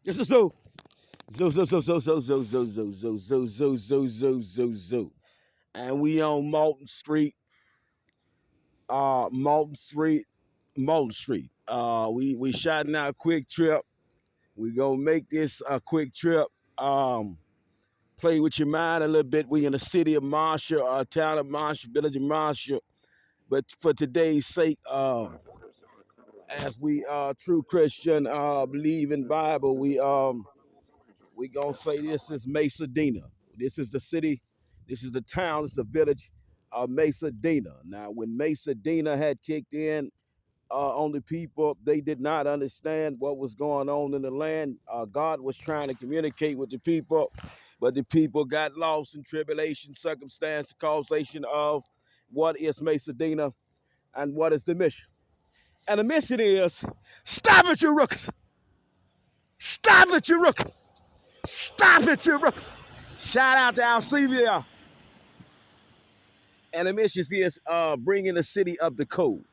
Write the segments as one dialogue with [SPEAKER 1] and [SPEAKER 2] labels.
[SPEAKER 1] This is so. Zo. And we on Malton Street. Malton Street. Malton Street. We shotting out a quick trip. We gonna make this a quick trip. Play with your mind a little bit. We in the city of Marshall, town of Marshall, village of Marshall. But for today's sake, as we true Christian believe in Bible, we gonna say this is Mesadina. This is the city. This is the town. This is the village of Mesadina. Now, when Mesadina had kicked in on the people, they did not understand what was going on in the land. God was trying to communicate with the people, but the people got lost in tribulation, circumstance, causation of what is Mesadina and what is the mission. And the mission is stop it, you rookies. Stop it, you rookies. Stop it, you rookies. Shout out to Alcevia. And the mission is bringing the city up to code.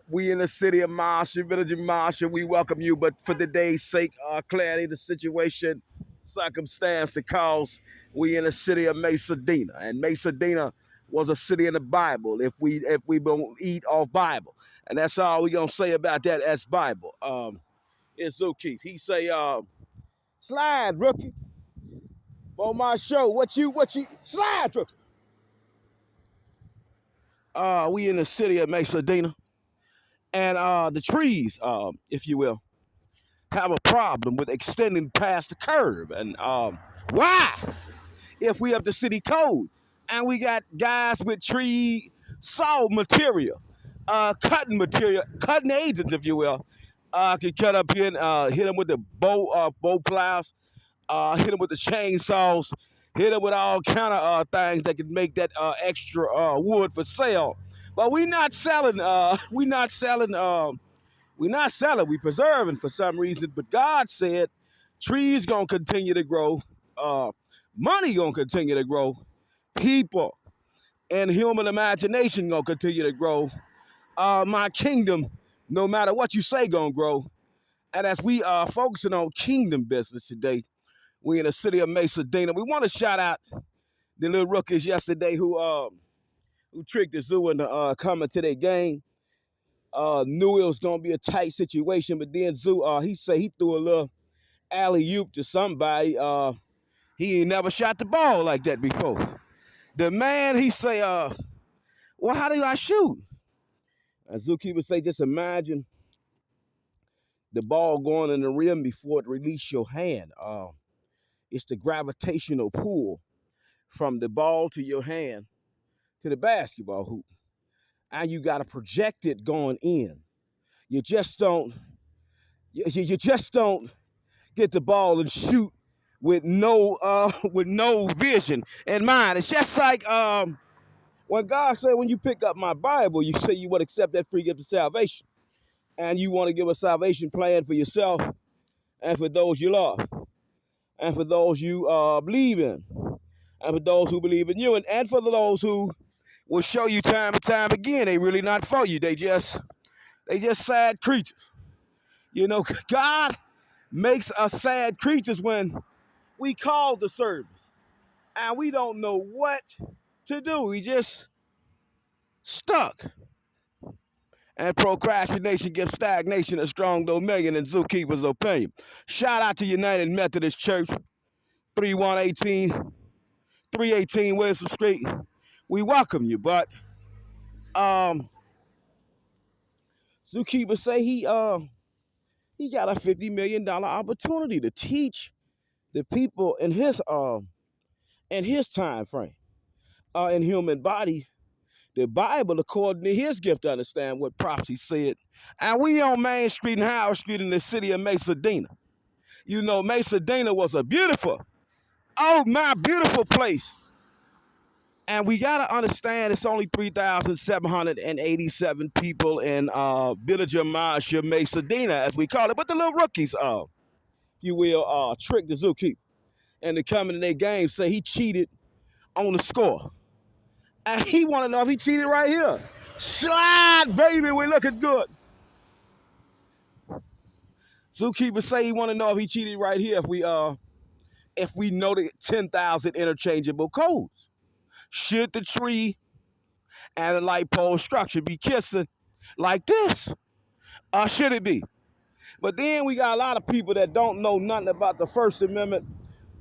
[SPEAKER 1] We in the city of Marshall, village of Marshall. We welcome you, but for today's sake, clarity, the situation, circumstance, the cause, we in the city of Mesadina. And Mesadina was a city in the Bible. If we don't eat off Bible, and that's all we gonna say about that as Bible. It's Zukeef. He say, slide, rookie. On my show, what you slide, rookie. We in the city of Mesadina, and the trees, if you will, have a problem with extending past the curb. And why? If we have the city code, and we got guys with tree saw material, cutting agents, if you will, can cut up here and hit them with the bow plows, hit them with the chainsaws, hit them with all kind of things that can make that extra wood for sale. But we not selling. We not selling. We not selling. We preserving for some reason. But God said, trees gonna continue to grow. Uh, Money gonna continue to grow. People and human imagination gonna continue to grow. My kingdom, no matter what you say, gonna grow. And as we are focusing on kingdom business today, we in the city of Mesadina. We want to shout out the little rookies yesterday who tricked the zoo into coming to their game. Knew it was gonna be a tight situation, but then Zoo, he said he threw a little alley oop to somebody. He ain't never shot the ball like that before. The man, he say, well, how do I shoot? And Zookeeper say, just imagine the ball going in the rim before it release your hand. It's the gravitational pull from the ball to your hand to the basketball hoop. And you got to project it going in. You just don't, you just don't get the ball and shoot with no vision in mind. It's just like when God said, when you pick up my Bible, you say you want to accept that free gift of salvation. And you want to give a salvation plan for yourself and for those you love and for those you believe in and for those who believe in you and for those who will show you time and time again they really not for you. They just sad creatures. You know, God makes us sad creatures when we call the service and we don't know what to do. We just stuck. And procrastination gives stagnation a strong dominion in Zookeeper's opinion. Shout out to United Methodist Church, 318 Wilson Street. We welcome you, but Zookeeper say he got a $50 million opportunity to teach the people in his time frame, in human body, the Bible according to his gift to understand what prophecy said. And we on Main Street and Howard Street in the city of Mesadina. You know, Mesadina was a beautiful, oh my beautiful place. And we gotta understand it's only 3,787 people in Village of Marshall, Mesadina, as we call it. But the little rookies, if you will, trick the zookeeper. And they come in their game, say he cheated on the score. And he wanna know if he cheated right here. Slide, baby, we're looking good. Zookeeper say he want to know if he cheated right here if we know the 10,000 interchangeable codes. Should the tree and the light pole structure be kissing like this? Or should it be? But then we got a lot of people that don't know nothing about the First Amendment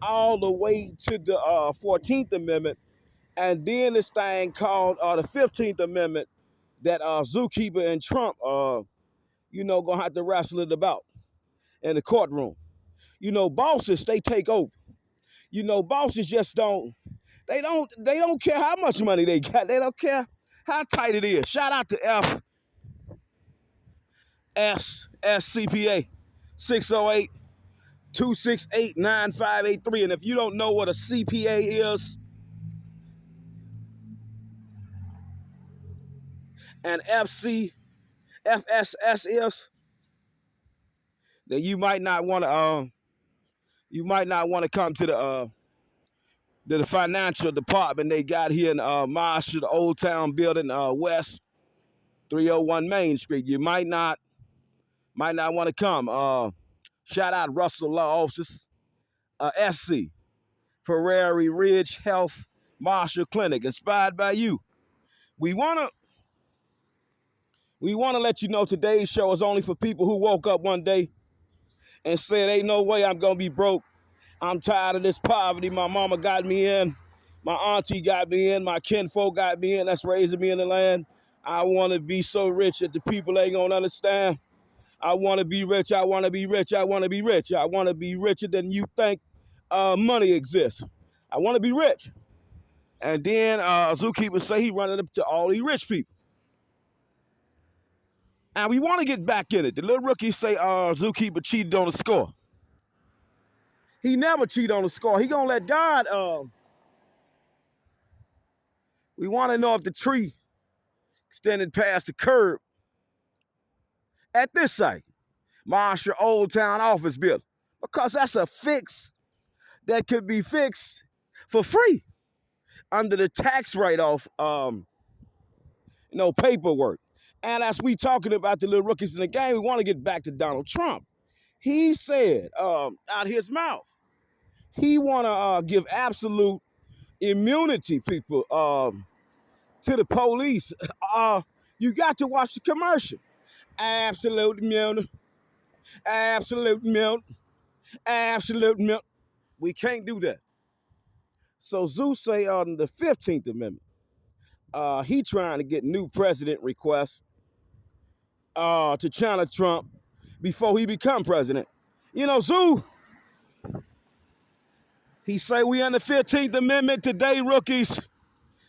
[SPEAKER 1] all the way to the 14th Amendment. And then this thing called the 15th Amendment that Zookeeper and Trump, gonna have to wrestle it about in the courtroom. Bosses, they take over. Bosses just they don't care how much money they got. They don't care how tight it is. Shout out to FSCPA 608 268 9583. And if you don't know what a CPA is and FSS is, then you might not want to come to the financial department they got here in Marshall, the Old Town Building, West 301 Main Street. You might not want to come. Shout out Russell Law Offices, SC, Prairie Ridge Health Marshall Clinic, inspired by you. We wanna let you know today's show is only for people who woke up one day and said, "Ain't no way I'm gonna be broke. I'm tired of this poverty. My mama got me in, my auntie got me in, my kinfolk got me in. That's raising me in the land. I want to be so rich that the people ain't gonna understand. I want to be rich. I want to be rich. I want to be rich. I want to be richer than you think money exists. I want to be rich." And then Zookeeper say he running up to all these rich people. And we want to get back in it. The little rookie say Zookeeper cheated on the score. He never cheat on the score. He gonna let God. We want to know if the tree extended past the curb at this site, Marshall Old Town Office Building, because that's a fix that could be fixed for free under the tax write-off, paperwork. And as we talking about the little rookies in the game, we want to get back to Donald Trump. He said out his mouth, he want to give absolute immunity, people, to the police. You got to watch the commercial. Absolute immunity. Absolute immunity. Absolute immunity. We can't do that. So Zeus say on the 15th Amendment, he trying to get new president requests to challenge Trump before he become president. Zoo, he say we on the 15th Amendment today, rookies.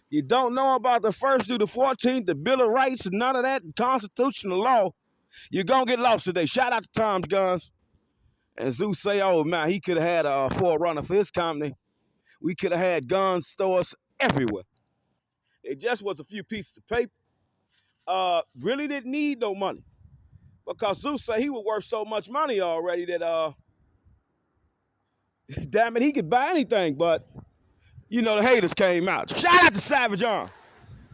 [SPEAKER 1] You don't know about the 1st through the 14th, the Bill of Rights, and none of that constitutional law. You're going to get lost today. Shout out to Tom's Guns. And Zeus say, oh, man, he could have had a forerunner for his company. We could have had gun stores everywhere. It just was a few pieces of paper. Really didn't need no money. Because Zeus said he was worth so much money already that, damn it, he could buy anything. But, the haters came out. Shout out to Savage Arm.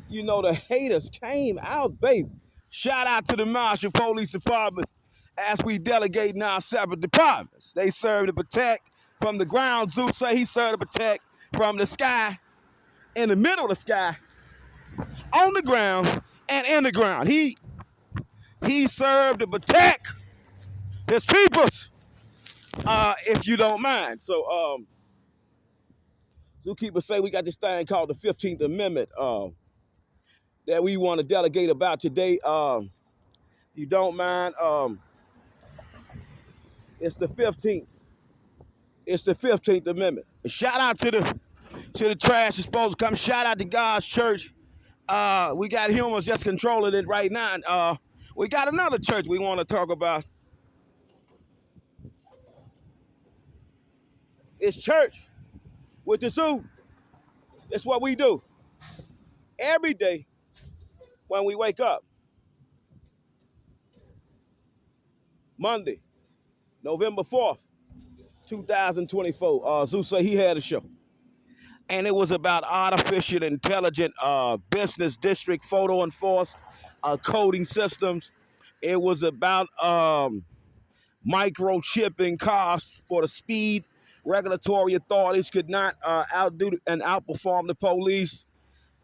[SPEAKER 1] The haters came out, baby. Shout out to the Marshall Police Department as we delegate now separate departments. They serve to protect from the ground. Zeus say he served to protect from the sky, in the middle of the sky, on the ground, and in the ground. He served to protect his peoples, if you don't mind. So, Zookeeper say we got this thing called the 15th Amendment that we want to delegate about today. You don't mind, it's the 15th. It's the 15th Amendment. Shout out to the trash disposal company. Shout out to God's church. We got humans just controlling it right now. We got another church we want to talk about. It's church with the zoo. It's what we do every day when we wake up. Monday, November 4th, 2024. Zeus said he had a show. And it was about artificial intelligent business district photo enforced coding systems. It was about microchipping cars for the speed. Regulatory authorities could not outdo and outperform the police.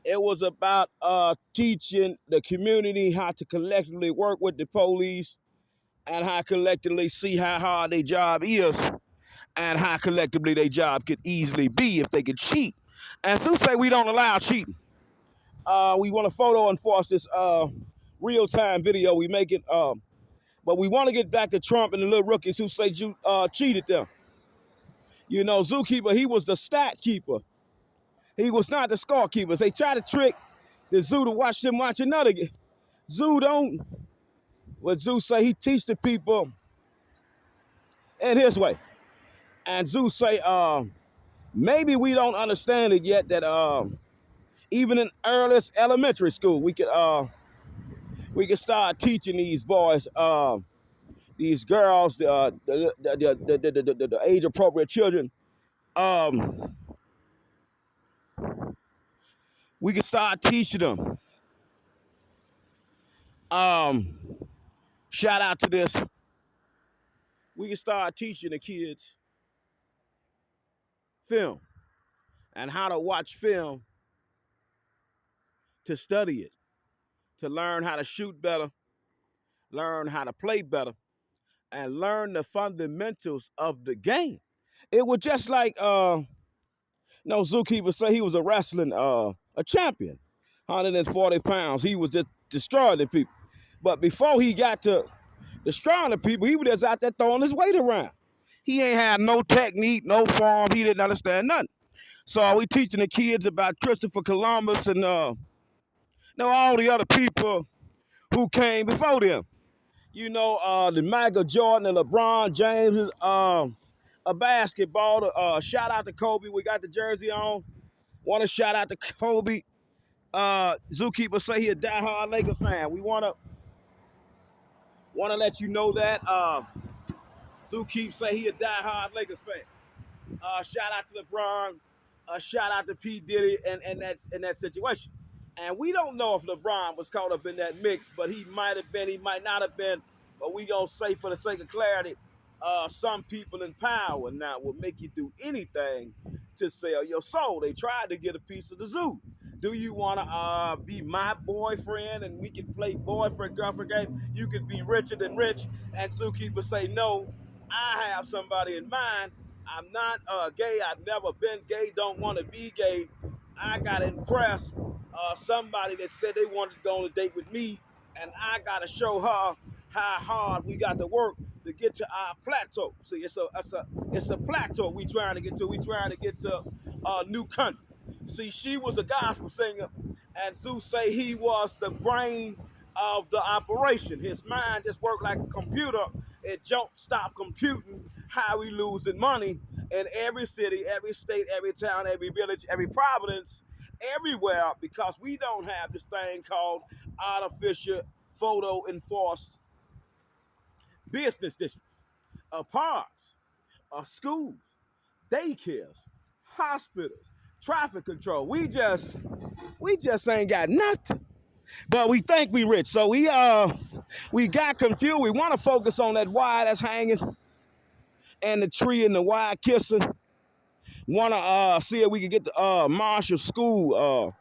[SPEAKER 1] It was about teaching the community how to collectively work with the police and how collectively see how hard their job is and how collectively their job could easily be if they could cheat. And some say we don't allow cheating. We want to photo enforce this real-time video we make it. But we want to get back to Trump and the little rookies who say you cheated them. You know, Zookeeper, he was the stat keeper. He was not the scorekeepers. They try to trick the Zoo to watch them watch another game. Zoo don't. What Zoo say, he teach the people in his way. And Zoo say, maybe we don't understand it yet that even in earliest elementary school, we could start teaching these boys, these girls, the age appropriate children. We could start teaching them. Shout out to this. We can start teaching the kids film and how to watch film, to study it, to learn how to shoot better, learn how to play better, and learn the fundamentals of the game. It was just like no, Zookeeper say he was a wrestling a champion, 140 pounds. He was just destroying the people. But before he got to destroying the people, he was just out there throwing his weight around. He ain't had no technique, no form. He didn't understand nothing. So we teaching the kids about Christopher Columbus and all the other people who came before them. You know, the Michael Jordan and LeBron James is a basketball. Shout out to Kobe. We got the jersey on. Want to shout out to Kobe. Zookeeper say he a diehard Lakers fan. We want to let you know that. Zookeeper say he a diehard Lakers fan. Shout out to LeBron. Shout out to P. Diddy and that's in that situation. And we don't know if LeBron was caught up in that mix, but he might have been, he might not have been. But we gonna say for the sake of clarity, some people in power now will make you do anything to sell your soul. They tried to get a piece of the zoo. Do you want to be my boyfriend and we can play boyfriend girlfriend game? You could be richer than rich, and Zookeeper say no. I have somebody in mind. I'm not gay. I've never been gay. Don't want to be gay. I got impressed somebody that said they wanted to go on a date with me, and I got to show her how hard we got to work to get to our plateau. See, it's a plateau we trying to get to. We trying to get to a new country. See, she was a gospel singer, and Zeus say he was the brain of the operation. His mind just worked like a computer. It don't stop computing how we losing money in every city, every state, every town, every village, every province, everywhere, because we don't have this thing called artificial photo enforced business districts, parks, schools, daycares, hospitals, traffic control. We just ain't got nothing. But we think we rich. So we got confused. We want to focus on that wire that's hanging and the tree and the wire kissing. Want to see if we can get the Marshall School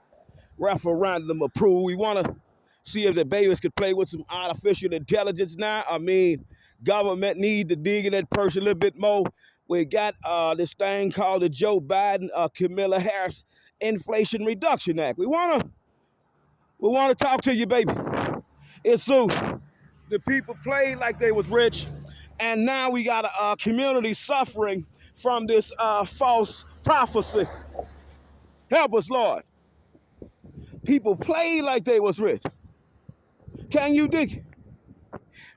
[SPEAKER 1] referendum approved. We want to see if the babies could play with some artificial intelligence now. I mean, government need to dig in that purse a little bit more. We got this thing called the Joe Biden, Kamilia Harris Inflation Reduction Act. We want to talk to you, baby. It's so the people played like they was rich, and now we got a community suffering from this false prophecy. Help us, Lord. People played like they was rich. Can you dig it?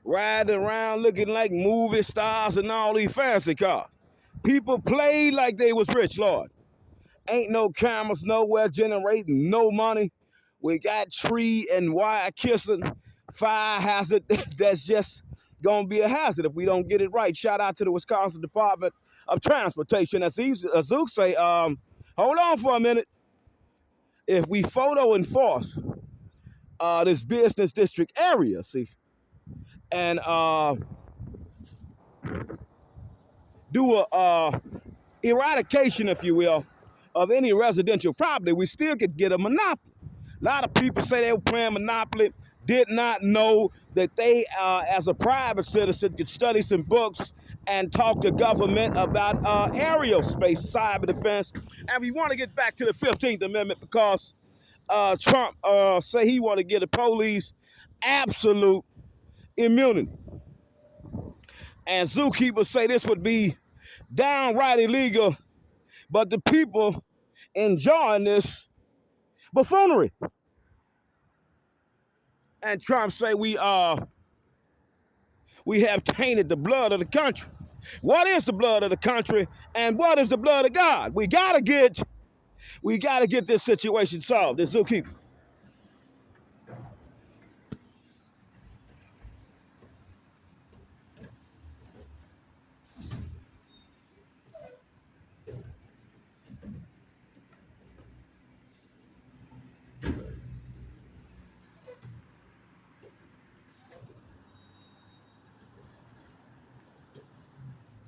[SPEAKER 1] Riding around looking like movie stars and all these fancy cars. People played like they was rich, Lord. Ain't no cameras nowhere generating no money. We got tree and wire kissing, fire hazard. That's just gonna be a hazard if we don't get it right. Shout out to the Wisconsin Department of Transportation. As Zook say, hold on for a minute. If we photo enforce this business district area, see, and do a eradication, if you will, of any residential property, we still could get a monopoly. A lot of people say they were playing Monopoly, did not know that they, as a private citizen, could study some books and talk to government about aerospace, cyber defense. And we want to get back to the 15th Amendment because Trump say he want to give the police absolute immunity. And zookeepers say this would be downright illegal, but the people enjoying this buffoonery. And Trump say we have tainted the blood of the country. What is the blood of the country, and what is the blood of God? We gotta get this situation solved. This zookeeper.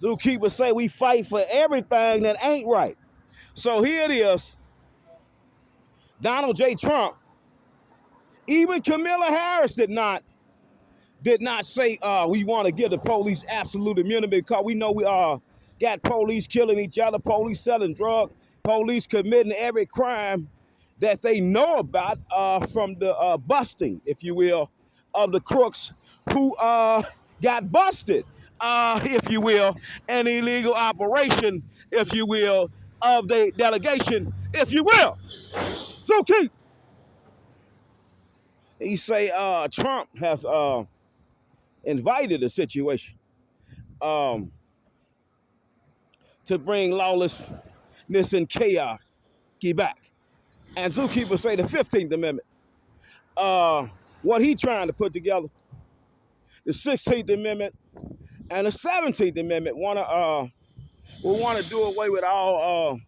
[SPEAKER 1] Zookeepers say we fight for everything that ain't right. So here it is. Donald J. Trump, even Kamilia Harris did not say we want to give the police absolute immunity because we know we got police killing each other, police selling drugs, police committing every crime that they know about from the busting, if you will, of the crooks who got busted, if you will, an illegal operation, if you will, of the delegation, if you will. So keep. He say Trump has invited a situation to bring lawlessness and chaos back. And zookeepers say the 15th Amendment, what he trying to put together, the 16th Amendment and the 17th Amendment want to do away with all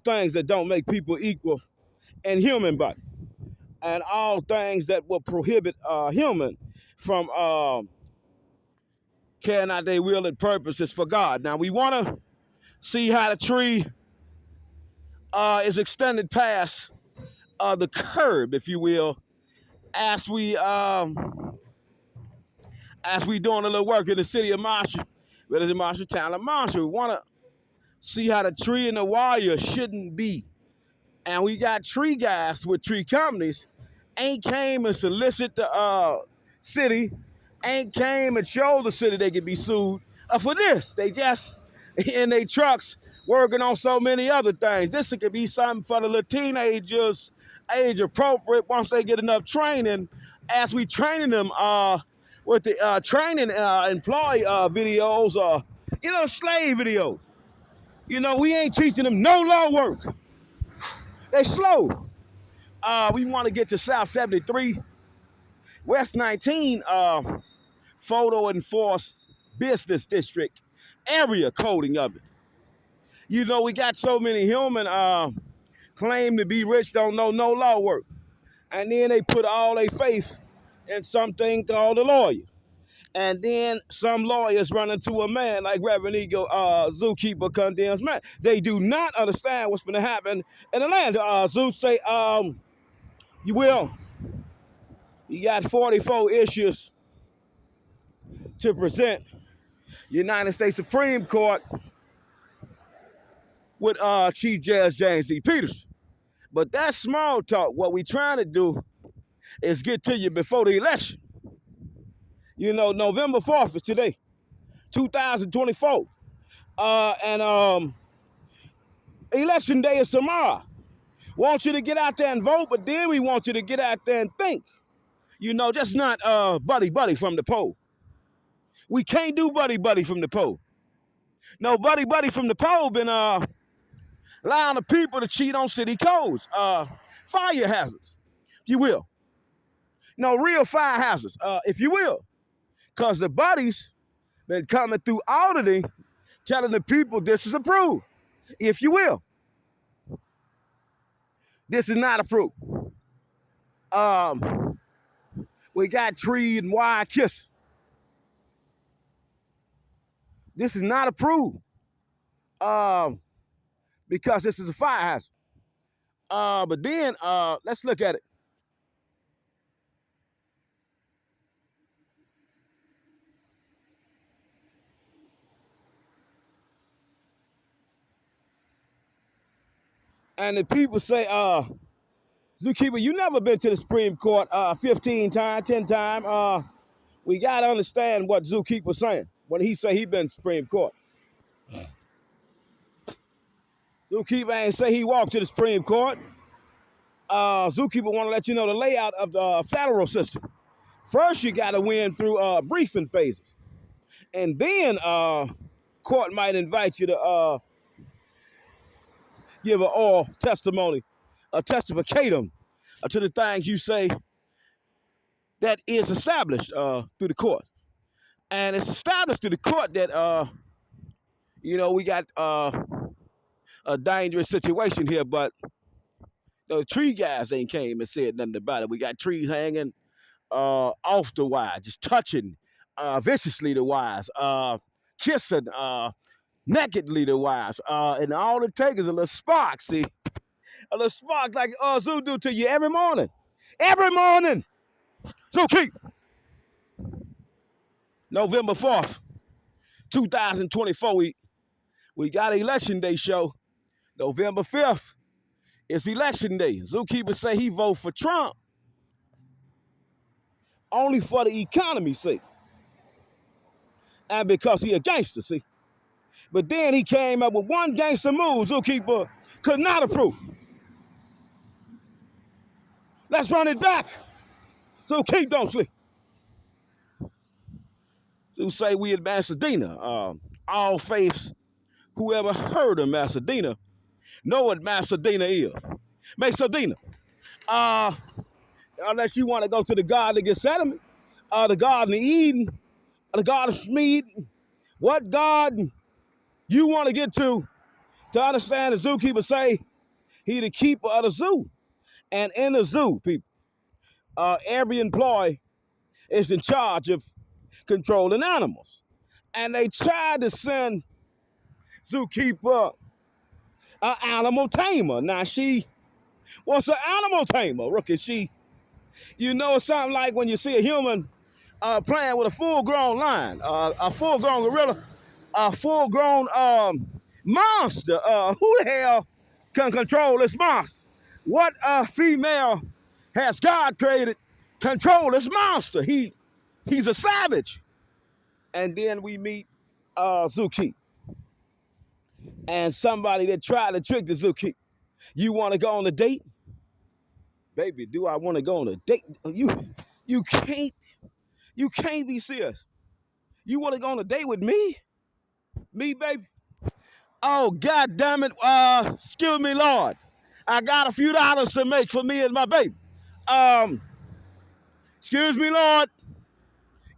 [SPEAKER 1] things that don't make people equal in human body, and all things that will prohibit human from carrying out their will and purposes for God. Now we want to see how the tree is extended past the curb, if you will, as we doing a little work in the city of Marshall, village of Marshall, town of Marshall. We want to see how the tree and the wire shouldn't be. And we got tree guys with tree companies ain't came and solicit the city, ain't came and showed the city they could be sued for this. They just in their trucks working on so many other things. This could be something for the little teenagers, age appropriate, once they get enough training. As we training them with the training employee videos, slave videos. We ain't teaching them no law work. They slow. We want to get to South 73, West 19, photo enforced business district, area coding of it. We got so many human claim to be rich, don't know no law work. And then they put all their faith in something called a lawyer. And then some lawyers run into a man like Reverend Eagle, zookeeper condemns man. They do not understand what's going to happen in Atlanta. Zeus say, you will. You got 44 issues to present United States Supreme Court with Chief Judge James D. Peters. But that's small talk. What we trying to do is get to you before the election. November 4th is today, 2024. And election day is tomorrow. Want you to get out there and vote, but then we want you to get out there and think. Just not buddy from the poll. We can't do buddy from the poll. No, buddy from the poll been allowing the people to cheat on city codes. Fire hazards, if you will. No, real fire hazards, if you will. Because the buddies been coming through auditing, telling the people this is approved, if you will. This is not approved. We got tree and wire kiss. This is not approved um, because this is a fire hazard. But then let's look at it. And the people say, Zookeeper, you never been to the Supreme Court 15 times, 10 times. We got to understand what Zookeeper's saying when he say he been to Supreme Court. Zookeeper ain't say he walked to the Supreme Court. Zookeeper want to let you know the layout of the federal system. First, you got to win through briefing phases. And then court might invite you to give an oral testimony, a testificatum to the things you say that is established through the court. And it's established through the court that, we got a dangerous situation here, but the tree guys ain't came and said nothing about it. We got trees hanging off the wire, just touching viciously the wires, kissing nakedly the wires. And all it takes is a little spark, see? A little spark like Zoo do to you every morning. Every morning. So keep November 4th, 2024, we got an election day show. November 5th, it's election day. Zookeeper say he vote for Trump only for the economy's sake. And because he a gangster, see. But then he came up with one gangster move Zookeeper could not approve. Let's run it back. Zookeeper don't sleep. Zoo say we in Pasadena. All faiths, whoever heard of Pasadena, know what Pasadena is. Pasadena. Uh, Unless you want to go to the Garden of Gethsemane, the Garden of Eden, the Garden of Schmeed, what garden you want to get to understand the zookeeper say he the keeper of the zoo. And in the zoo, people, every employee is in charge of controlling animals. And they tried to send zookeeper an animal tamer. Now she was an animal tamer, rookie. It's something like when you see a human playing with a full-grown lion, a full-grown gorilla, a full-grown monster. Who the hell can control this monster? What female has God created control this monster? He's a savage. And then we meet Zuki and somebody that tried to trick the Zuki. You want to go on a date? Baby, do I want to go on a date? You can't you can't be serious. You want to go on a date with me? Me, baby? Oh, God damn it. Excuse me, Lord. I got a few dollars to make for me and my baby. Um, Excuse me, Lord.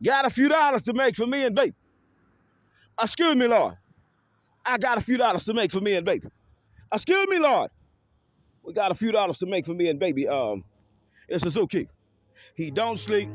[SPEAKER 1] Got a few dollars to make for me and baby. Excuse me, Lord. I got a few dollars to make for me and baby. Excuse me, Lord. We got a few dollars to make for me and baby. It's a Suzuki. He don't sleep.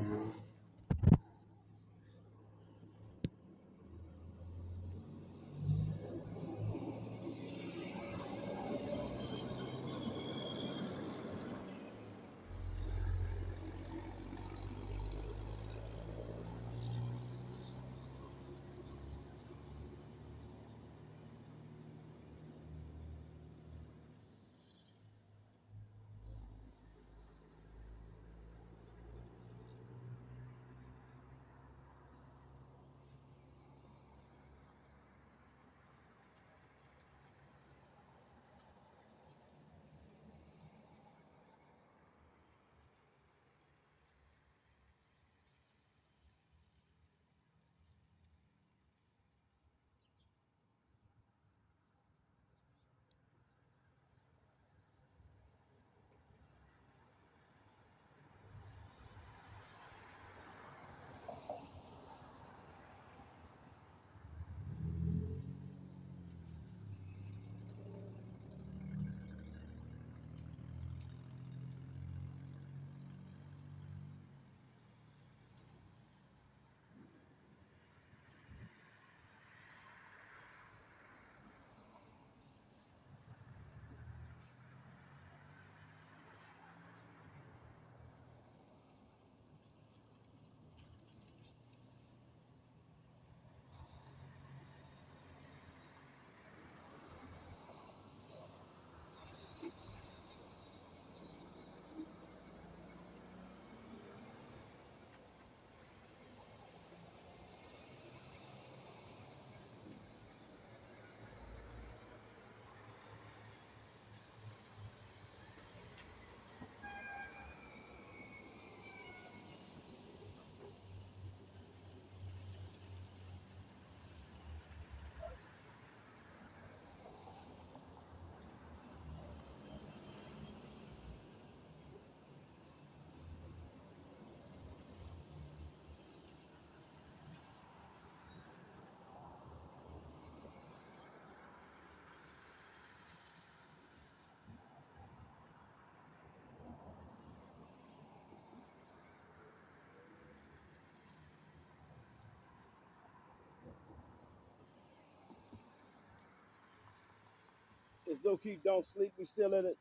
[SPEAKER 1] If Zookeep don't sleep, we still in it.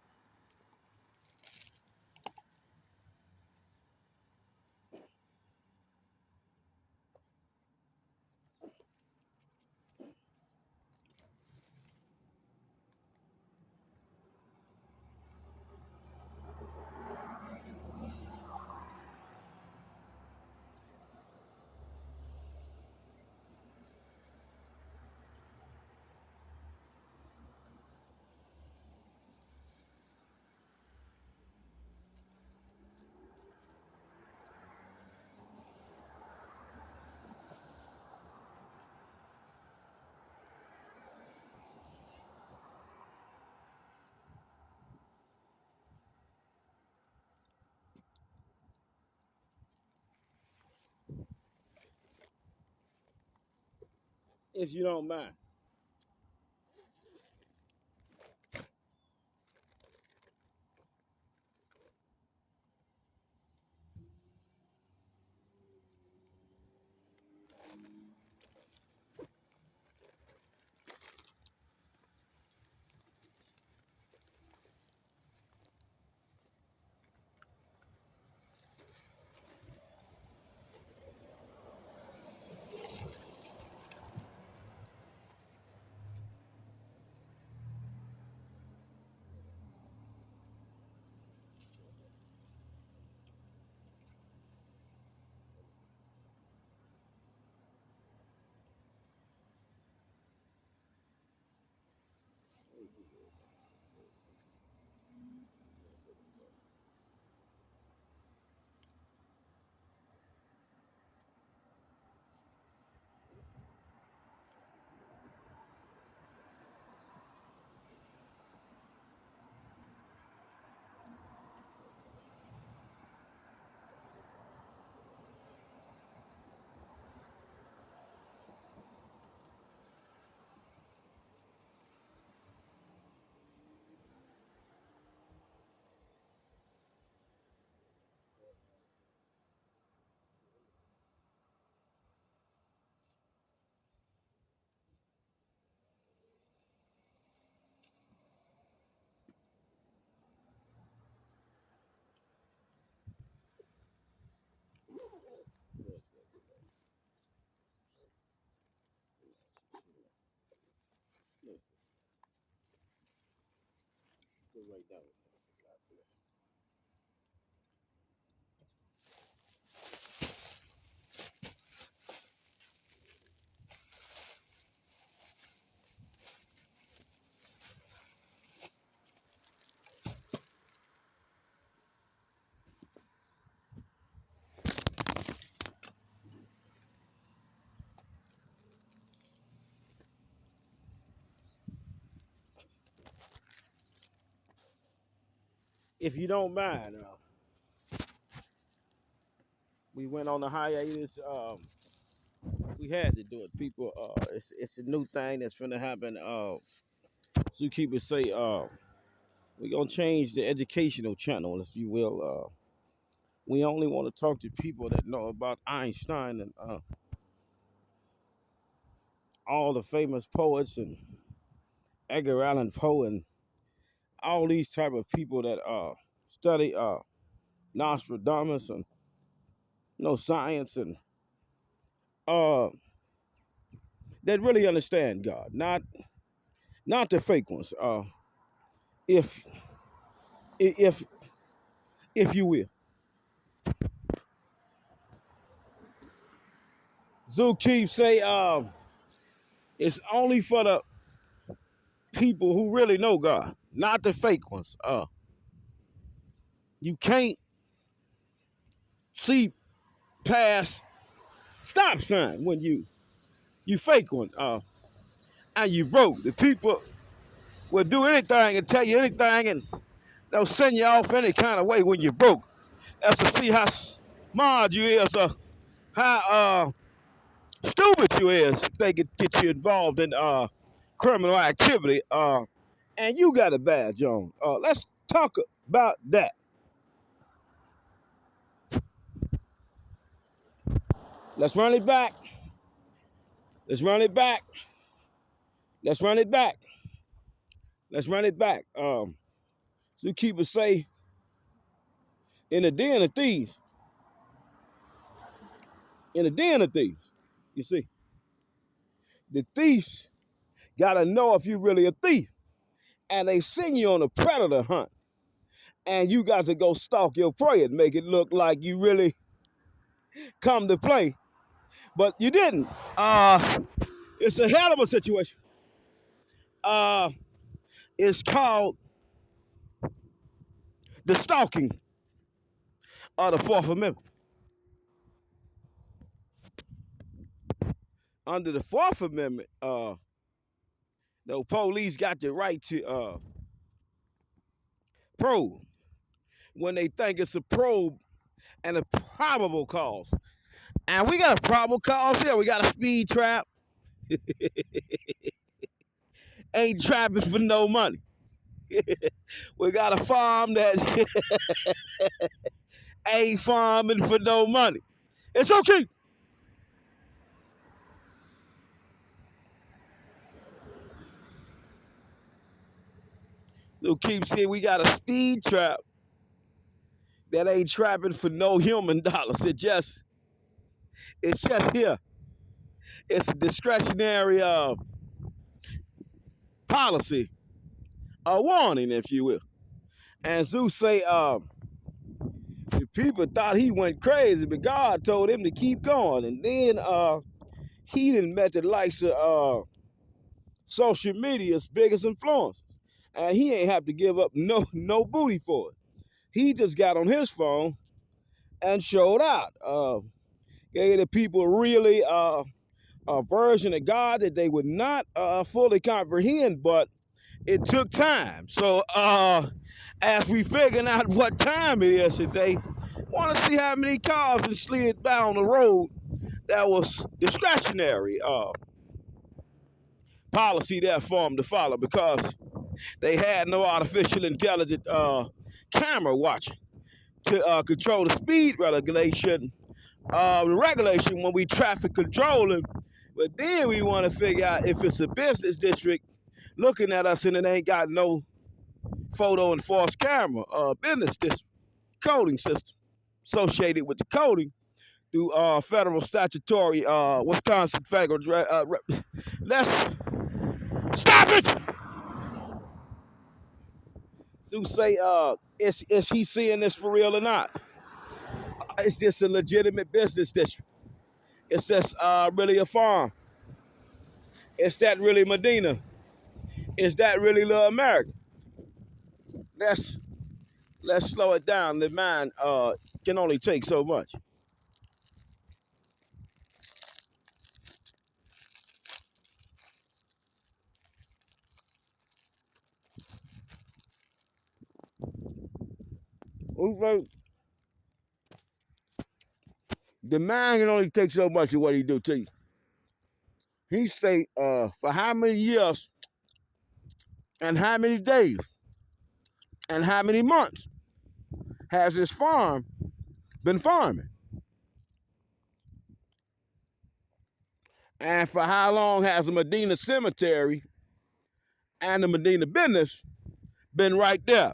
[SPEAKER 1] If you don't mind. If you don't mind, we went on a hiatus. We had to do it, people. It's a new thing that's gonna happen. Zookeepers say, we're gonna change the educational channel, if you will. We only want to talk to people that know about Einstein and all the famous poets and Edgar Allan Poe and all these type of people that study Nostradamus and science and uh, that really understand God, not the fake ones. If if if you will, Zookeep say it's only for the people who really know God, not the fake ones. You can't see past stop sign when you fake one. And you broke. The people will do anything and tell you anything, and they'll send you off any kind of way when you're broke. That's to see how smart you is, or how stupid you is. If they could get you involved in criminal activity, and you got a badge on. Let's talk about that. Let's run it back. Let's run it back. Let's run it back. Let's run it back. Zookeeper say, in the den of thieves, in the den of thieves, you see, the thief gotta know if you're really a thief. And they send you on a predator hunt. And you got to go stalk your prey and make it look like you really come to play. But you didn't. It's a hell of a situation. Uh, it's called the stalking of the Fourth Amendment. Under the Fourth Amendment, the police got the right to probe when they think it's a probe and a probable cause. And we got a probable cause here. We got a speed trap. Ain't trapping for no money. We got a farm that ain't farming for no money. It's okay. Little Keep saying we got a speed trap that ain't trapping for no human dollars. It's just here. It's a discretionary policy, a warning, if you will. And Zeus say, the people thought he went crazy, but God told him to keep going. And then he didn't met the likes of social media's biggest influence. And he ain't have to give up no booty for it. He just got on his phone and showed out. Gave the people really a version of God that they would not fully comprehend, but it took time. So as we figuring out what time it is today, want to see how many cars that slid down the road that was discretionary policy there for them to follow because they had no artificial intelligent camera watching to control the speed regulation. The regulation when we traffic controlling, but then we want to figure out if it's a business district looking at us and it ain't got no photo enforced camera, business district coding system associated with the coding through federal statutory Wisconsin federal. Let's stop it. To say, is he seeing this for real or not? Is this a legitimate business district? Is this really a farm? Is that really Medina? Is that really Little America? Let's let's slow it down. The mind can only take so much. The mind can only take so much of what he do to you. He say, for how many years and how many days and how many months has his farm been farming? And for how long has the Medina cemetery and the Medina business been right there?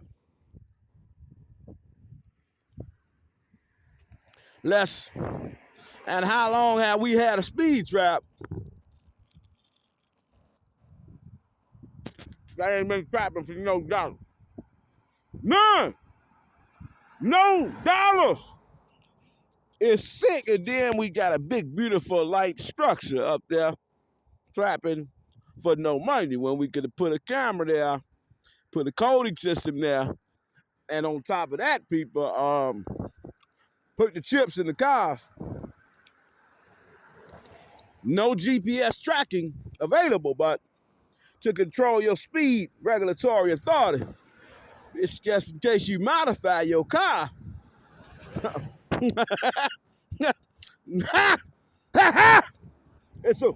[SPEAKER 1] Less. And how long have we had a speed trap that ain't been trapping for no dollars? None. No dollars. It's sick. And then we got a big, beautiful, light structure up there trapping for no money when we could have put a camera there, put a coding system there, and on top of that, people put the chips in the cars. No GPS tracking available, but to control your speed, regulatory authority. It's just in case you modify your car. It's a,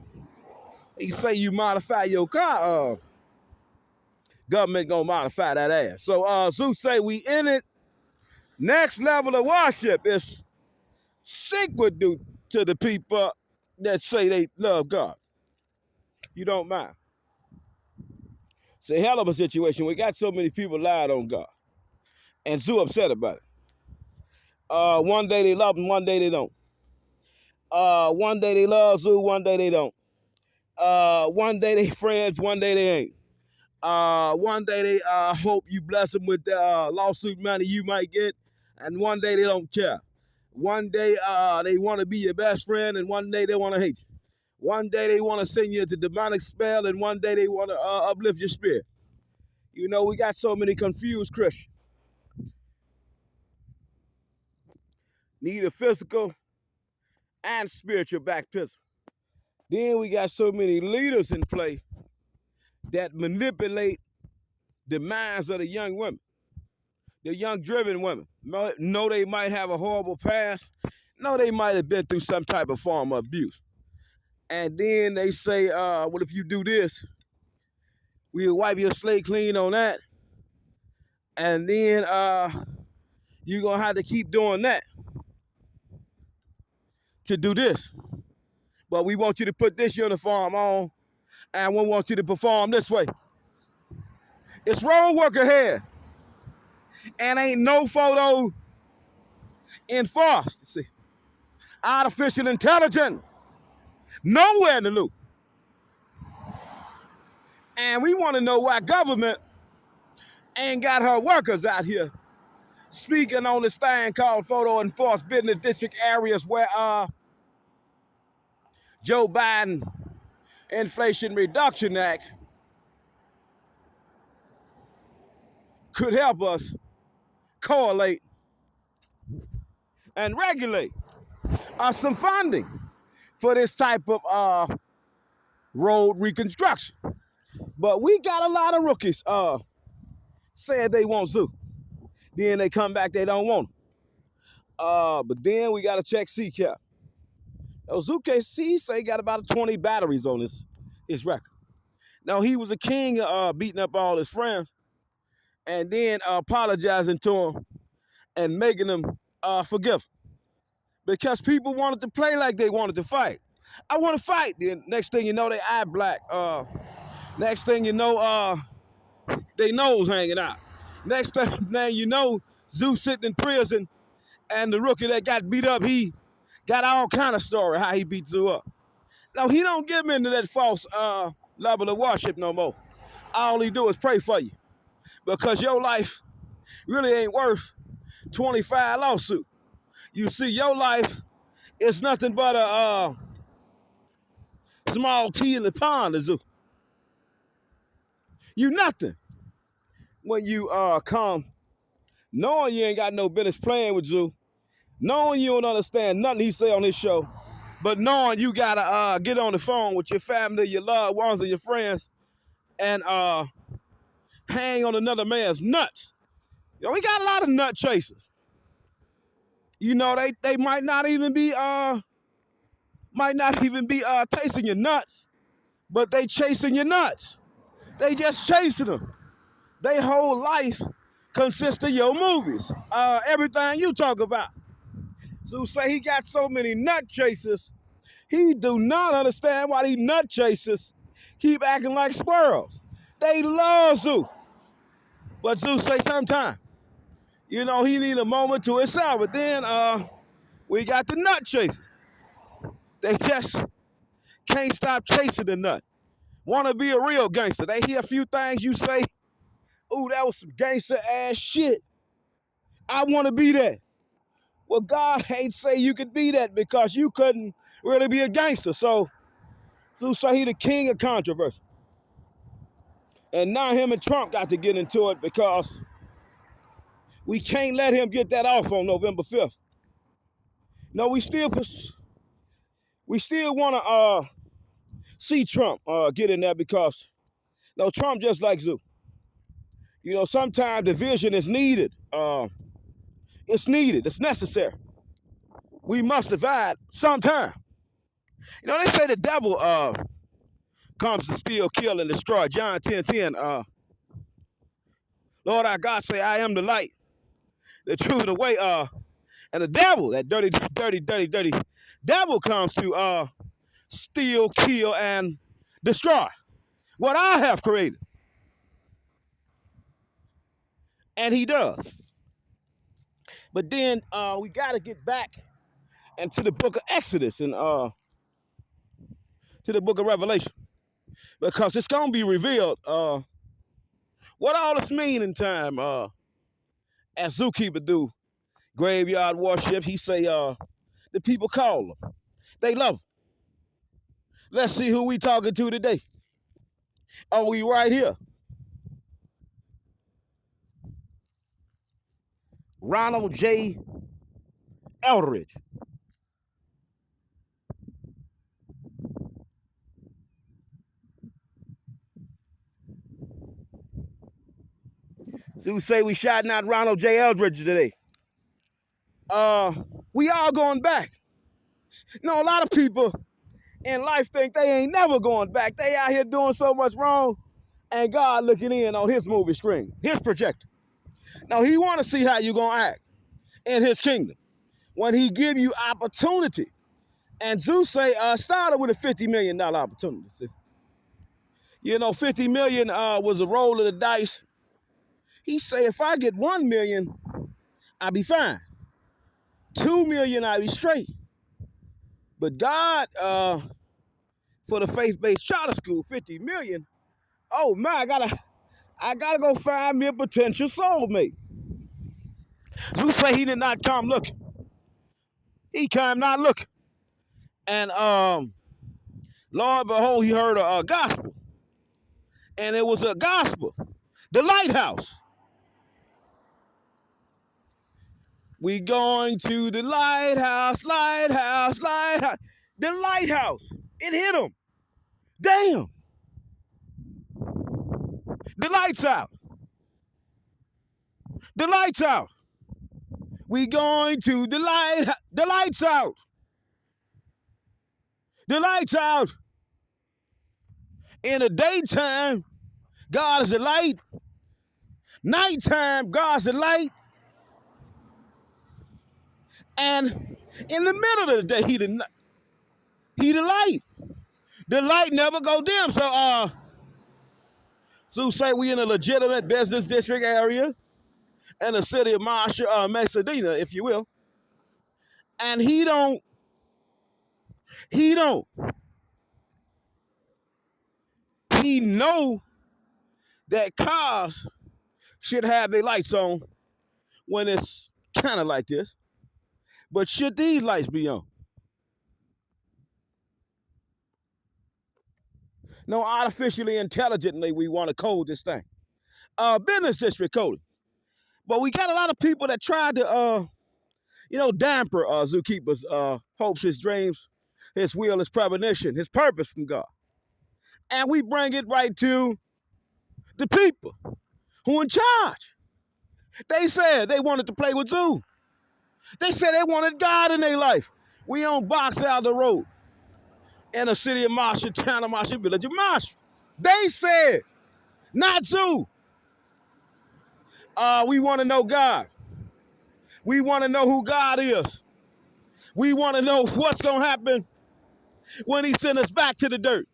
[SPEAKER 1] you say you modify your car, government gonna modify that ass. So Zeus say we in it. Next level of worship is sick would do to the people that say they love God. You don't mind. It's a hell of a situation. We got so many people lied on God. And Zoo upset about it. One day they love him, one day they don't. One day they love Zoo, one day they don't. One day they friends, one day they ain't. One day they hope you bless them with the lawsuit money you might get, and one day they don't care. One day they want to be your best friend, and one day they want to hate you. One day they want to send you into demonic spell, and one day they want to uplift your spirit. You know, we got so many confused Christians. Need a physical and spiritual baptism. Then we got so many leaders in play that manipulate the minds of the young women, the young driven women. Know they might have a horrible past. Know they might have been through some type of form of abuse. And then they say, well, if you do this, we'll wipe your slate clean on that. And then you're going to have to keep doing that to do this. But we want you to put this uniform on, and we want you to perform this way. It's wrong work ahead. And ain't no photo enforced. See, artificial intelligence, nowhere in the loop. And we want to know why government ain't got her workers out here speaking on this thing called photo enforced business district areas where Joe Biden Inflation Reduction Act could help us correlate and regulate some funding for this type of road reconstruction. But we got a lot of rookies said they want Zoo. Then they come back, they don't want them. But then we got to check CCAP. Zoo KC say he got about 20 batteries on his record. Now, he was a king beating up all his friends and then apologizing to them and making them forgive. Because people wanted to play like they wanted to fight. I want to fight. Then next thing you know, they eye black. Next thing you know, they nose hanging out. Next thing you know, Zoo sitting in prison, and the rookie that got beat up, he got all kind of story how he beat Zoo up. Now, he don't give into that false level of worship no more. All he do is pray for you. Because your life really ain't worth 25 lawsuits. You see, your life is nothing but a small pea in the pond, Zoo. You nothing when you come knowing you ain't got no business playing with Zoo, knowing you don't understand nothing he say on his show, but knowing you gotta get on the phone with your family, your loved ones, and your friends, and hang on another man's nuts. You know, we got a lot of nut chasers. You know, they might not even be tasting your nuts, but they chasing your nuts. They just chasing them. Their whole life consists of your movies, everything you talk about. So say he got so many nut chasers, he do not understand why these nut chasers keep acting like squirrels. They love Zoo. But Zoo say sometime, you know, he need a moment to himself. But then we got the nut chasers. They just can't stop chasing the nut. Want to be a real gangster. They hear a few things you say, ooh, that was some gangster ass shit. I want to be that. Well, God ain't say you could be that because you couldn't really be a gangster. So say he the king of controversy. And now him and Trump got to get into it because we can't let him get that off on November 5th. No, we still want to see Trump get in there because no, Trump just like Zoo. You know, sometimes division is needed. It's needed. It's necessary. We must divide sometime. You know, they say the devil comes to steal, kill, and destroy. John 10:10. Lord our God say, I am the light, the truth, the way. And the devil, that dirty devil comes to steal, kill, and destroy what I have created. And he does. But then we got to get back into the book of Exodus and to the book of Revelation. Because it's going to be revealed what all this mean in time as zookeeper do. Graveyard worship, he say the people call them. They love them. Let's see who we talking to today. Oh, we right here. Ronald J. Eldridge. So we say we shouting out Ronald J. Eldridge today. We all going back. You know, a lot of people in life think they ain't never going back. They out here doing so much wrong, and God looking in on his movie screen, his projector. Now, he want to see how you going to act in his kingdom when he give you opportunity. And Zeus say, started with a $50 million opportunity. See? You know, 50 million was a roll of the dice. He say, if I get 1 million, I'll be fine. 2 million, I'll be straight. But God, for the faith-based charter school, 50 million, oh man, I gotta go find me a potential soulmate. Zeus say he did not come looking. He came not looking. And Lord behold, he heard a gospel. And it was a gospel. The lighthouse. We going to the lighthouse, lighthouse, lighthouse. The lighthouse. It hit him. Damn. The lights out. The lights out. We going to the light. The lights out. The lights out. In the daytime, God is a light. Nighttime, God's a light. And in the middle of the day, he the light. The light never go dim. So say we in a legitimate business district area in the city of Pasadena, if you will. And he know that cars should have their lights on when it's kind of like this. But should these lights be on? No, artificially intelligently, we want to code this thing. Business district coding. But we got a lot of people that tried to, damper Zookeeper's hopes, his dreams, his will, his premonition, his purpose from God. And we bring it right to the people who in charge. They said they wanted to play with Zoo. They said they wanted God in their life. We on Box out the road in the city of Marshall, town of Marshall, village of Marshall. They said, not Zoo. We want to know God. We want to know who God is. We want to know what's going to happen when he sends us back to the dirt.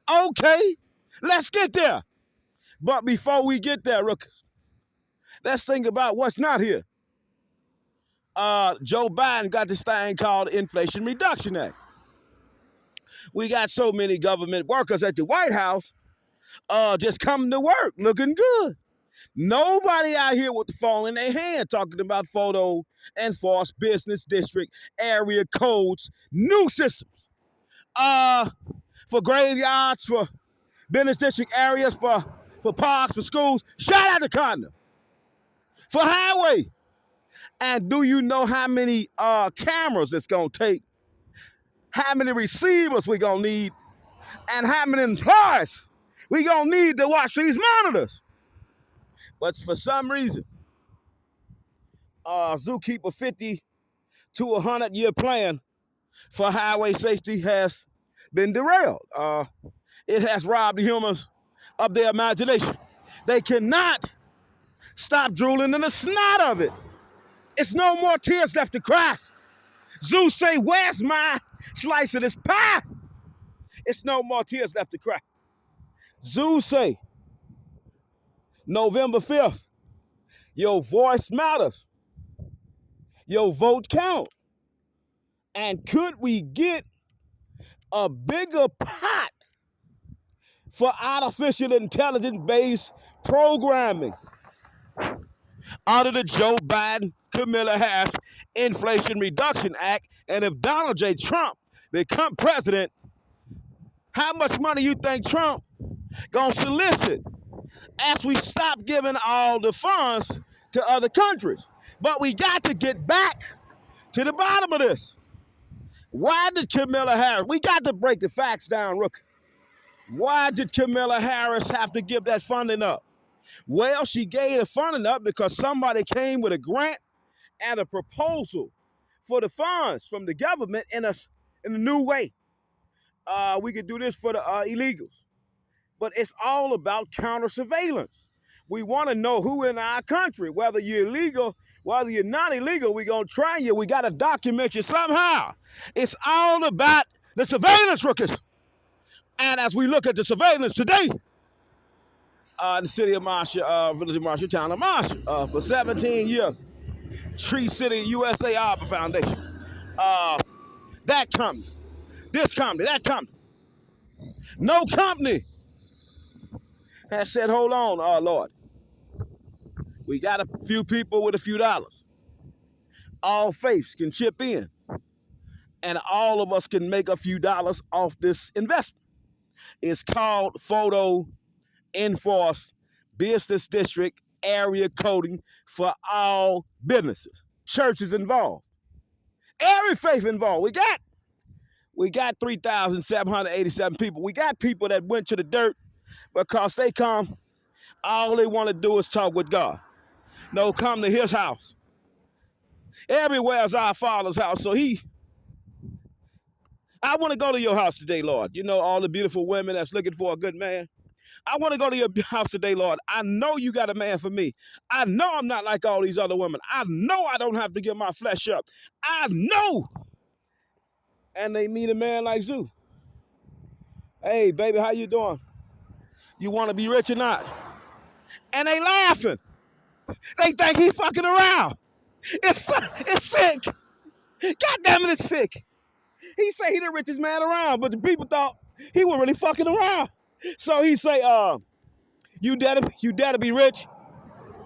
[SPEAKER 1] Okay, let's get there. But before we get there, rookers, let's think about what's not here. Joe Biden got this thing called Inflation Reduction Act. We got so many government workers at the White House just coming to work looking good. Nobody out here with the phone in their hand talking about photo enforced business district area codes, new systems for graveyards, for business district areas, for parks, for schools. Shout out to Condom. For highway. And do you know how many cameras it's going to take? How many receivers we going to need? And how many employees we going to need to watch these monitors? But for some reason, Zookeeper 50 to 100-year plan for highway safety has been derailed. It has robbed the humans of their imagination. They cannot stop drooling in the snot of it. It's no more tears left to cry. Zeus say, where's my slice of this pie? It's no more tears left to cry. Zeus say, November 5th, Your voice matters. Your vote count. And could we get a bigger pot for artificial intelligence based programming under the Joe Biden, Kamilia Harris Inflation Reduction Act? And if Donald J. Trump become president, how much money you think Trump gonna solicit as we stop giving all the funds to other countries? But we got to get back to the bottom of this. Why did Kamilia Harris, we got to break the facts down, Rook. Why did Kamilia Harris have to give that funding up? Well, she gave the funding up because somebody came with a grant and a proposal for the funds from the government in a new way. We could do this for the illegals. But it's all about counter surveillance. We want to know who in our country, whether you're illegal, whether you're not illegal, we're going to try you. We got to document you somehow. It's all about the surveillance, rookies. And as we look at the surveillance today, the city of Marshall, village of Marshall, town of Marshall, for 17 years, Tree City USA Arbor Foundation. That company, this company, that company. No company has said, hold on, Lord. We got a few people with a few dollars. All faiths can chip in, and all of us can make a few dollars off this investment. It's called Photo Enforce Business District Area Coding for all businesses. Churches involved. Every faith involved. We got 3,787 people. We got people that went to the dirt because they come, all they want to do is talk with God. No, come to his house. Everywhere is our Father's house. So I want to go to your house today, Lord. You know, all the beautiful women that's looking for a good man. I want to go to your house today, Lord. I know you got a man for me. I know I'm not like all these other women. I know I don't have to give my flesh up. I know. And they meet a man like Zoo. Hey, baby, how you doing? You want to be rich or not? And they laughing. They think he fucking around. It's sick. God damn it, it's sick. He say he the richest man around, but the people thought he was really fucking around. So he say, you dare to be rich?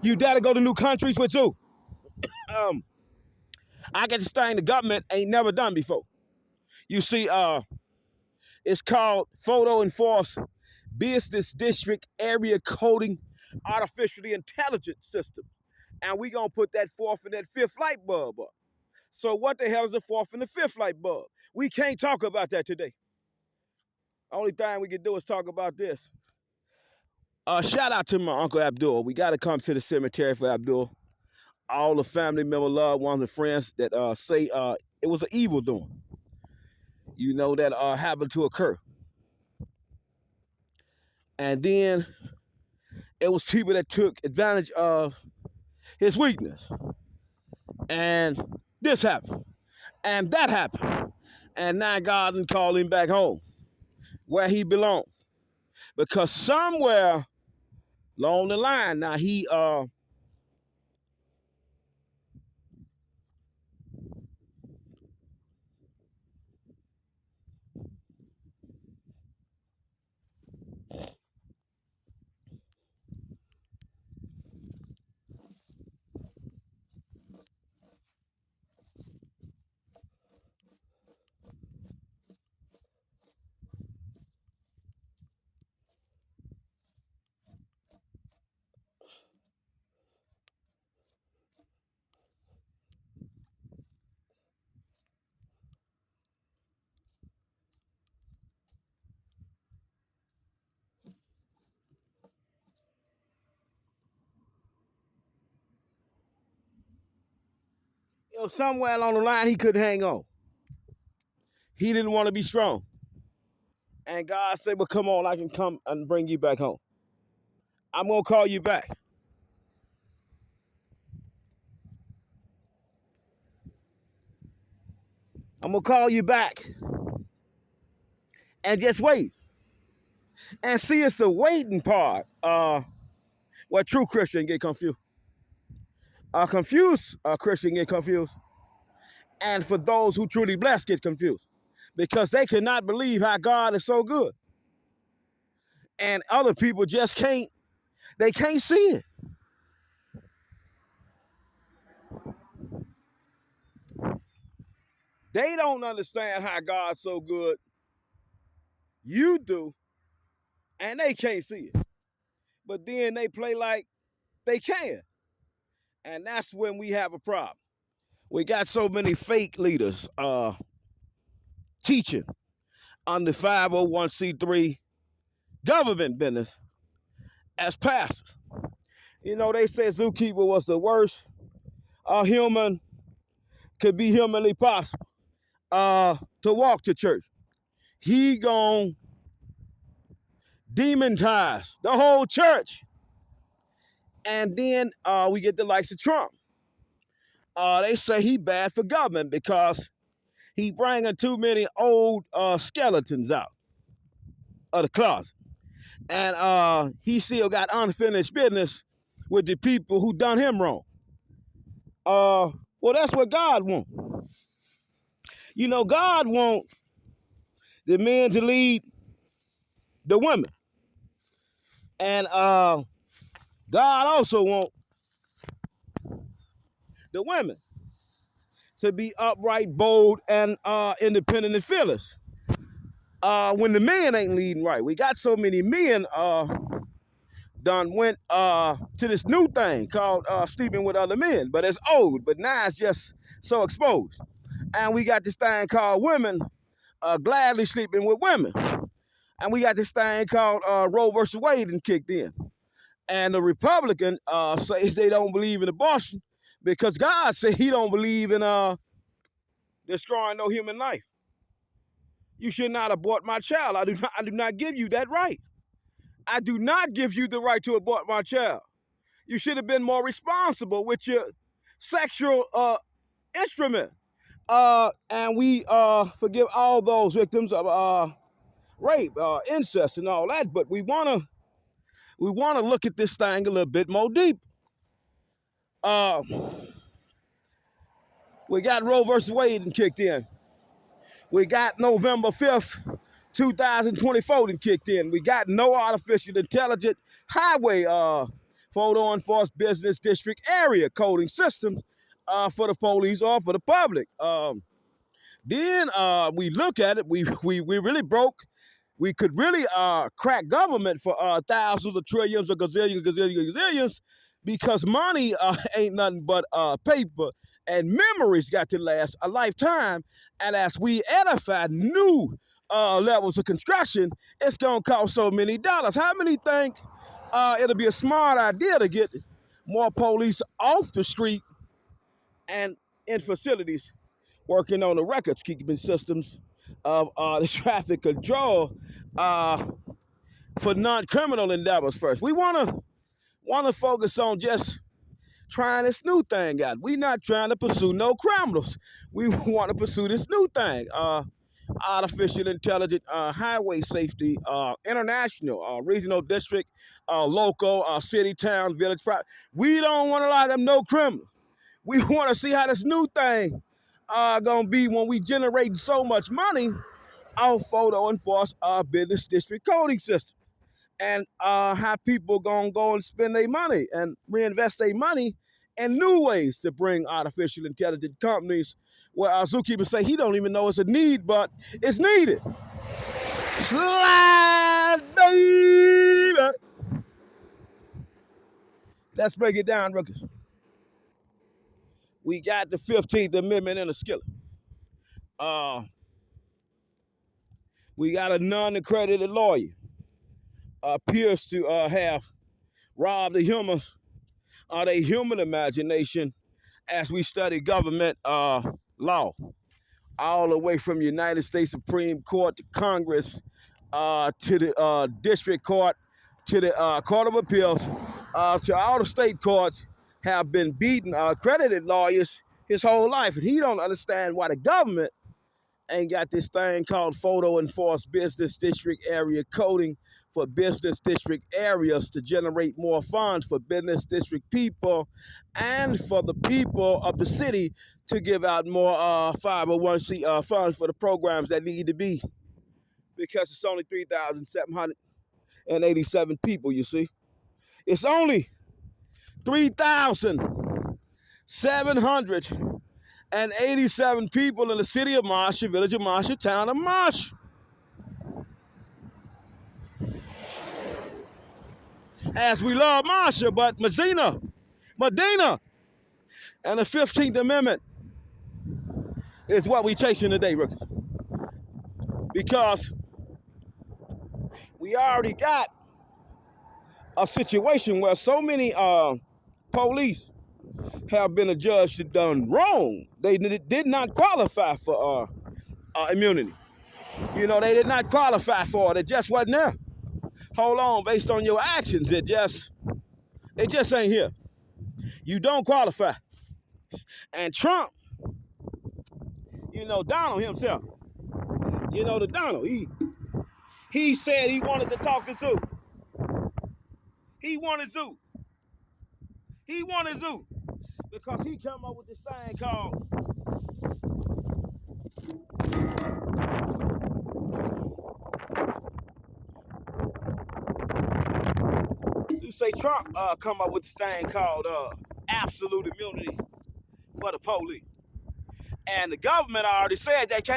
[SPEAKER 1] You dare to go to new countries with you? I get this thing the government ain't never done before. You see, it's called Photo Enforce Business District Area Coding Artificial Intelligence System. And we gonna put that fourth and that fifth light bulb up. So what the hell is the fourth and the fifth light bulb? We can't talk about that today. Only thing we can do is talk about this. Shout out to my Uncle Abdul. We got to come to the cemetery for Abdul. All the family member, loved ones, and friends that say it was an evil doing. You know, that happened to occur. And then it was people that took advantage of his weakness. And this happened. And that happened. And now God done called him back home where he belonged. Because somewhere along the line, now he somewhere along the line he couldn't hang on. He didn't want to be strong. And God said, well, come on, I can come and bring you back home. I'm going to call you back. I'm going to call you back. And just wait. And see, it's the waiting part where true Christians get confused. Confused Christian get confused, and for those who truly blessed get confused because they cannot believe how God is so good, and other people just can't. They can't see it. They don't understand how God's so good. You do, and they can't see it. But then they play like they can, and that's when we have a problem. We got so many fake leaders teaching on the 501c3 government business as pastors. You know, they said Zookeeper was the worst human could be humanly possible to walk to church. He gon' demonize the whole church. And then we get the likes of Trump. They say he bad for government because he bringing too many old skeletons out of the closet. And he still got unfinished business with the people who done him wrong. Well, that's what God wants. You know, God wants the men to lead the women. And God also wants the women to be upright, bold, and independent and fearless. When the men ain't leading right, we got so many men done went to this new thing called sleeping with other men, but it's old, but now it's just so exposed. And we got this thing called women gladly sleeping with women. And we got this thing called Roe versus Wade and kicked in. And the Republican says they don't believe in abortion because God said he don't believe in destroying no human life. You should not abort my child. I do not give you that right. I do not give you the right to abort my child. You should have been more responsible with your sexual instrument. And we forgive all those victims of rape, incest, and all that. But we wanna look at this thing a little bit more deep. We got Roe versus Wade and kicked in. We got November 5th, 2024 and kicked in. We got no artificial intelligent highway photo enforced business district area coding systems for the police or for the public. Then we look at it, we really broke. We could really crack government for thousands of trillions or gazillions because money ain't nothing but paper, and memories got to last a lifetime. And as we edify new levels of construction, it's going to cost so many dollars. How many think it'll be a smart idea to get more police off the street and in facilities working on the records keeping systems of the traffic control for non-criminal endeavors first? We want to focus on just trying this new thing out. We're not trying to pursue no criminals. We want to pursue this new thing. Artificial intelligent highway safety, international, regional district, local, city, town, village. We don't want to lock up no criminals. We want to see how this new thing gonna be when we generate so much money off photo enforced business district coding system. And how people gonna go and spend their money and reinvest their money in new ways to bring artificial intelligent companies where our zookeepers say he don't even know it's a need, but it's needed. Slide, baby. Let's break it down, Ruckus. We got the 15th Amendment in a skillet. We got a non-accredited lawyer appears to have robbed the human imagination as we study government law, all the way from United States Supreme Court to Congress to the district court to the Court of Appeals to all the state courts have been beating accredited lawyers his whole life, and he don't understand why the government ain't got this thing called photo enforced business district area coding for business district areas to generate more funds for business district people and for the people of the city to give out more 501c funds for the programs that need to be, because it's only 3,787 people, you see. It's only 3,787 people in the city of Marshall, village of Marshall, town of Marshall. As we love Marshall, but Medina, and the 15th Amendment is what we chasing today, rookies. Because we already got a situation where so many police have been adjudged done wrong. They did not qualify for immunity. You know, they did not qualify for it. It just wasn't there. Hold on, based on your actions, it just ain't here. You don't qualify. And Trump, you know, Donald himself, you know, the Donald, he said he wanted to talk to Zoo. He wanted Zoo. Because he come up with this thing called you say Trump come up with this thing called absolute immunity for the police. And the government already said they can't